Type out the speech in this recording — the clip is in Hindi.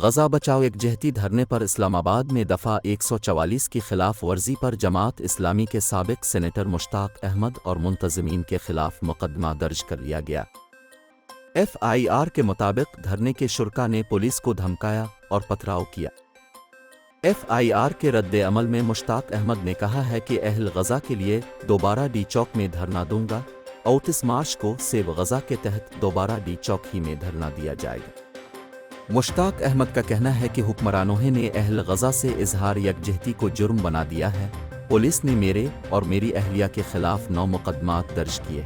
गज़ा बचाओ यकजहती धरने पर इस्लामाबाद में दफ़ा 144 की खिलाफ वर्जी पर जमात इस्लामी के साबिक सेनेटर मुश्ताक अहमद और मुंतज़मीन के खिलाफ मुकदमा दर्ज कर लिया गया। FIR के मुताबिक धरने के शुरका ने पुलिस को धमकाया और पथराव किया। FIR के रद्द अमल में मुश्ताक अहमद ने कहा है कि अहल गज़ा के लिए दोबारा डी चौक में धरना दूंगा। 29 मार्च को सेव गज़ा के तहत दोबारा डी चौक ही में धरना दिया जाएगा। मुश्ताक अहमद का कहना है कि हुक्मरानों ने अहल गज़ा से इजहार यकजहती को जुर्म बना दिया है। पुलिस ने मेरे और मेरी अहलिया के खिलाफ 9 मुकदमात दर्ज किए।